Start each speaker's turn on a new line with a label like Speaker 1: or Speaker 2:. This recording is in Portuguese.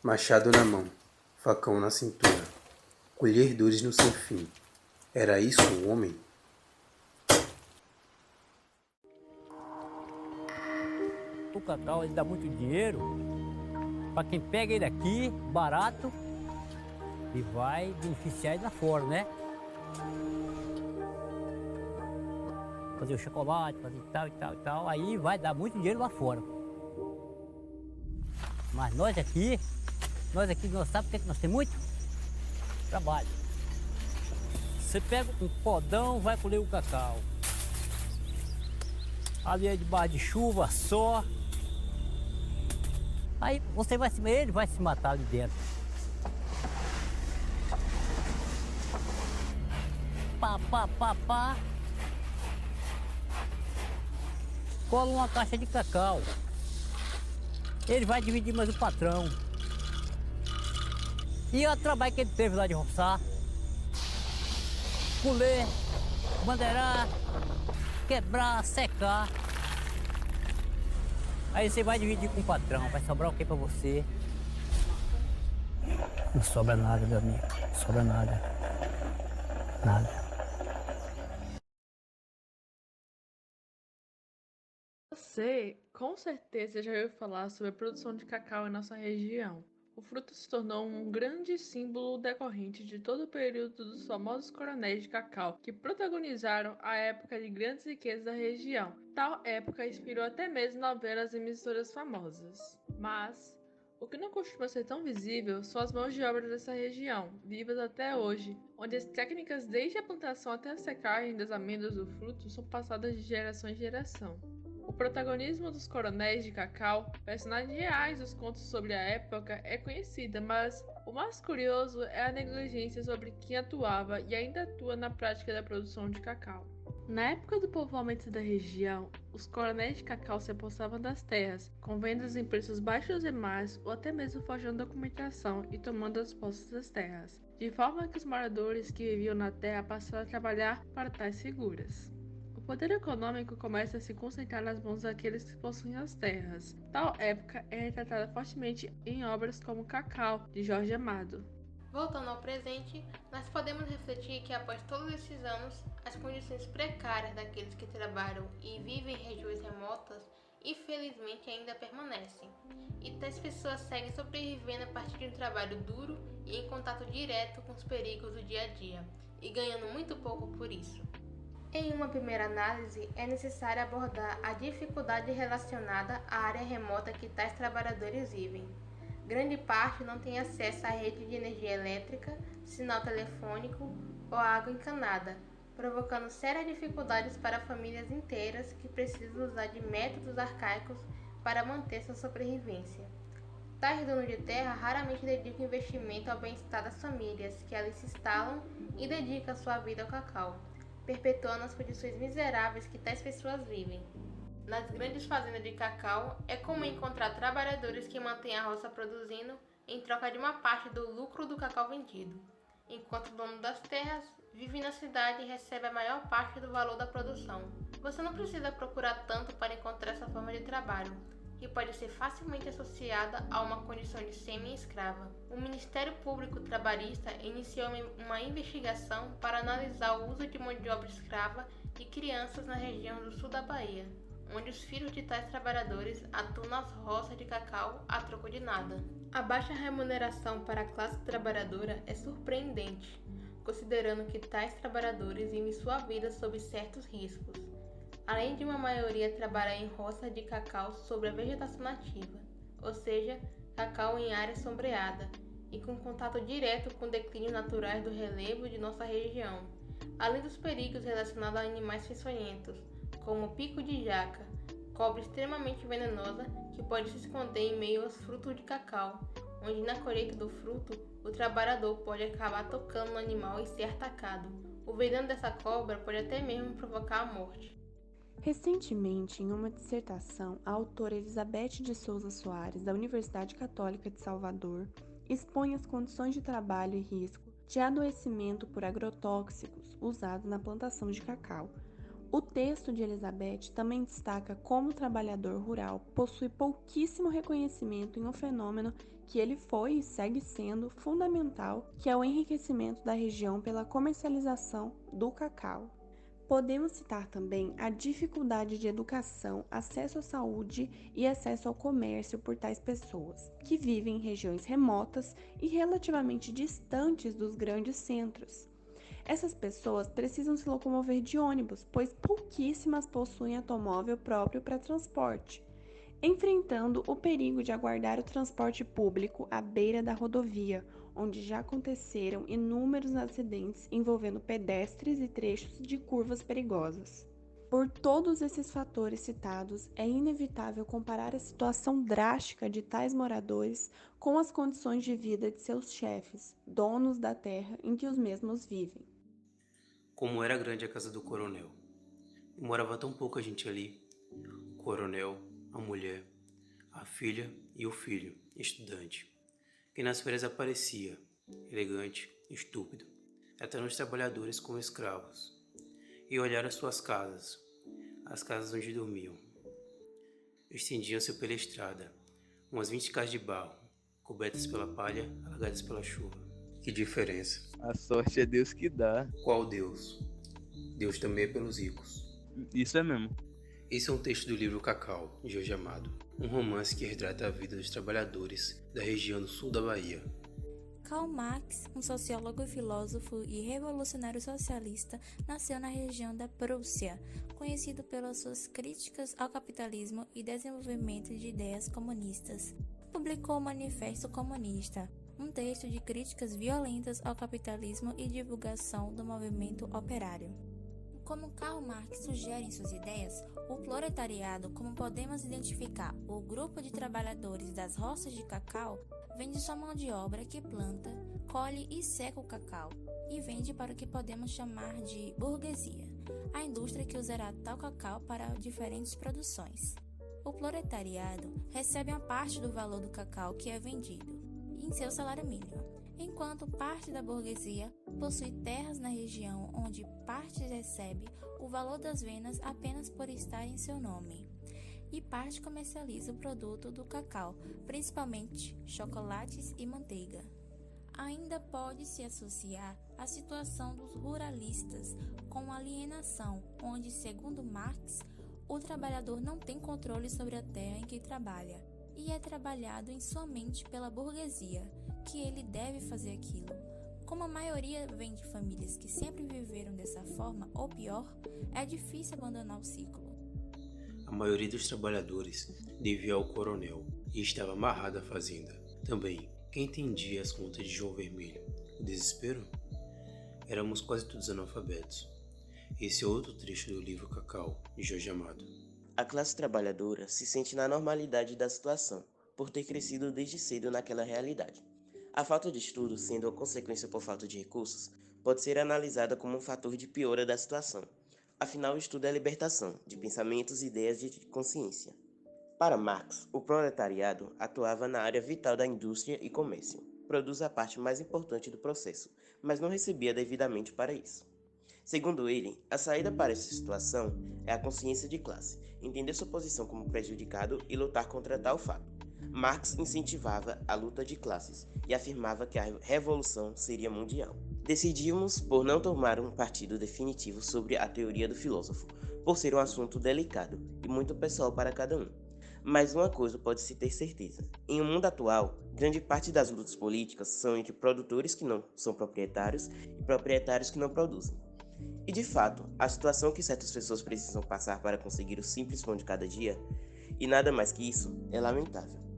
Speaker 1: Machado na mão, facão na cintura, colher dores no sem fim. Era isso um homem?
Speaker 2: O cacau ele dá muito dinheiro para quem pega ele aqui, barato, e vai beneficiar ele lá fora, né? Fazer o chocolate, fazer tal e tal e tal, aí vai dar muito dinheiro lá fora. Mas nós aqui nós sabemos o que nós temos muito? Trabalho. Você pega um podão, vai colher o cacau. Ali é debaixo de chuva só. Aí você vai se ele vai se matar ali dentro. Pá, pá, pá, pá. Cola uma caixa de cacau. Ele vai dividir mais o patrão. E o trabalho que ele teve lá de roçar, colher, bandeirar, quebrar, secar. Aí você vai dividir com o patrão, vai sobrar o que pra você? Não sobra nada, meu amigo, não sobra nada. Nada.
Speaker 3: Você, com certeza, já ouviu falar sobre a produção de cacau em nossa região. O fruto se tornou um grande símbolo decorrente de todo o período dos famosos coronéis de cacau, que protagonizaram a época de grandes riquezas da região. Tal época inspirou até mesmo novelas e emissoras famosas. Mas o que não costuma ser tão visível são as mãos de obra dessa região, vivas até hoje, onde as técnicas desde a plantação até a secagem das amêndoas do fruto são passadas de geração em geração. O protagonismo dos coronéis de cacau, personagens reais dos contos sobre a época, é conhecida, mas o mais curioso é a negligência sobre quem atuava e ainda atua na prática da produção de cacau. Na época do povoamento da região, os coronéis de cacau se apossavam das terras, com vendas em preços baixos demais ou até mesmo forjando documentação e tomando as posses das terras, de forma que os moradores que viviam na terra passaram a trabalhar para tais figuras. O poder econômico começa a se concentrar nas mãos daqueles que possuem as terras. Tal época é retratada fortemente em obras como Cacau, de Jorge Amado.
Speaker 4: Voltando ao presente, nós podemos refletir que após todos esses anos, as condições precárias daqueles que trabalham e vivem em regiões remotas, infelizmente ainda permanecem. E tais pessoas seguem sobrevivendo a partir de um trabalho duro e em contato direto com os perigos do dia a dia, e ganhando muito pouco por isso. Em uma primeira análise, é necessário abordar a dificuldade relacionada à área remota que tais trabalhadores vivem. Grande parte não tem acesso à rede de energia elétrica, sinal telefônico ou água encanada, provocando sérias dificuldades para famílias inteiras que precisam usar de métodos arcaicos para manter sua sobrevivência. Tais donos de terra raramente dedicam investimento ao bem-estar das famílias que ali se instalam e dedicam sua vida ao cacau, perpetuando as condições miseráveis que tais pessoas vivem. Nas grandes fazendas de cacau, é comum encontrar trabalhadores que mantêm a roça produzindo em troca de uma parte do lucro do cacau vendido, enquanto o dono das terras vive na cidade e recebe a maior parte do valor da produção. Você não precisa procurar tanto para encontrar essa forma de trabalho, que pode ser facilmente associada a uma condição de semi-escrava. O Ministério Público Trabalhista iniciou uma investigação para analisar o uso de mão de obra escrava e crianças na região do sul da Bahia, onde os filhos de tais trabalhadores atuam nas roças de cacau a troco de nada. A baixa remuneração para a classe trabalhadora é surpreendente, considerando que tais trabalhadores vivem sua vida sob certos riscos, além de uma maioria trabalhar em roças de cacau sobre a vegetação nativa, ou seja, cacau em área sombreada, e com contato direto com declínios naturais do relevo de nossa região, além dos perigos relacionados a animais peçonhentos, como o pico de jaca, cobra extremamente venenosa que pode se esconder em meio aos frutos de cacau, onde na colheita do fruto o trabalhador pode acabar tocando no animal e ser atacado. O veneno dessa cobra pode até mesmo provocar a morte.
Speaker 5: Recentemente, em uma dissertação, a autora Elizabeth de Souza Soares, da Universidade Católica de Salvador, expõe as condições de trabalho e risco de adoecimento por agrotóxicos usados na plantação de cacau. O texto de Elizabeth também destaca como o trabalhador rural possui pouquíssimo reconhecimento em um fenômeno que ele foi e segue sendo fundamental, que é o enriquecimento da região pela comercialização do cacau. Podemos citar também a dificuldade de educação, acesso à saúde e acesso ao comércio por tais pessoas, que vivem em regiões remotas e relativamente distantes dos grandes centros. Essas pessoas precisam se locomover de ônibus, pois pouquíssimas possuem automóvel próprio para transporte, enfrentando o perigo de aguardar o transporte público à beira da rodovia, onde já aconteceram inúmeros acidentes envolvendo pedestres e trechos de curvas perigosas. Por todos esses fatores citados, é inevitável comparar a situação drástica de tais moradores com as condições de vida de seus chefes, donos da terra em que os mesmos vivem.
Speaker 1: Como era grande a casa do coronel. E morava tão pouca gente ali. O coronel, a mulher, a filha e o filho, estudante, que nas férias aparecia, elegante, estúpido, tratando os trabalhadores como escravos, e olhar as suas casas, as casas onde dormiam. Estendiam-se pela estrada, umas 20 casas de barro, cobertas pela palha, alagadas pela chuva. Que diferença!
Speaker 6: A sorte é Deus que dá.
Speaker 1: Qual Deus? Deus também é pelos ricos.
Speaker 6: Isso é mesmo.
Speaker 1: Esse é um texto do livro Cacau, de Jorge Amado, um romance que retrata a vida dos trabalhadores da região do sul da Bahia.
Speaker 7: Karl Marx, um sociólogo, filósofo e revolucionário socialista, nasceu na região da Prússia, conhecido pelas suas críticas ao capitalismo e desenvolvimento de ideias comunistas. Publicou o Manifesto Comunista, um texto de críticas violentas ao capitalismo e divulgação do movimento operário. Como Karl Marx sugere em suas ideias, o proletariado, como podemos identificar o grupo de trabalhadores das roças de cacau, vende sua mão de obra que planta, colhe e seca o cacau, e vende para o que podemos chamar de burguesia, a indústria que usará tal cacau para diferentes produções. O proletariado recebe uma parte do valor do cacau que é vendido, em seu salário mínimo, enquanto parte da burguesia possui terras na região onde parte recebe o valor das vendas apenas por estar em seu nome, e parte comercializa o produto do cacau, principalmente chocolates e manteiga. Ainda pode-se associar a situação dos ruralistas com alienação, onde, segundo Marx, o trabalhador não tem controle sobre a terra em que trabalha, e é trabalhado somente pela burguesia, que ele deve fazer aquilo. Como a maioria vem de famílias que sempre viveram dessa forma, ou pior, é difícil abandonar o ciclo.
Speaker 1: A maioria dos trabalhadores devia ao coronel e estava amarrada à fazenda. Também, quem entendia as contas de João Vermelho? O desespero? Éramos quase todos analfabetos. Esse é outro trecho do livro Cacau, de Jorge Amado.
Speaker 8: A classe trabalhadora se sente na normalidade da situação, por ter crescido desde cedo naquela realidade. A falta de estudo, sendo a consequência por falta de recursos, pode ser analisada como um fator de piora da situação. Afinal, o estudo é a libertação de pensamentos e ideias de consciência. Para Marx, o proletariado atuava na área vital da indústria e comércio, produz a parte mais importante do processo, mas não recebia devidamente para isso. Segundo ele, a saída para essa situação é a consciência de classe, entender sua posição como prejudicado e lutar contra tal fato. Marx incentivava a luta de classes e afirmava que a revolução seria mundial. Decidimos por não tomar um partido definitivo sobre a teoria do filósofo, por ser um assunto delicado e muito pessoal para cada um. Mas uma coisa pode-se ter certeza: em um mundo atual, grande parte das lutas políticas são entre produtores que não são proprietários e proprietários que não produzem. E de fato, a situação que certas pessoas precisam passar para conseguir o simples pão de cada dia, e nada mais que isso, é lamentável.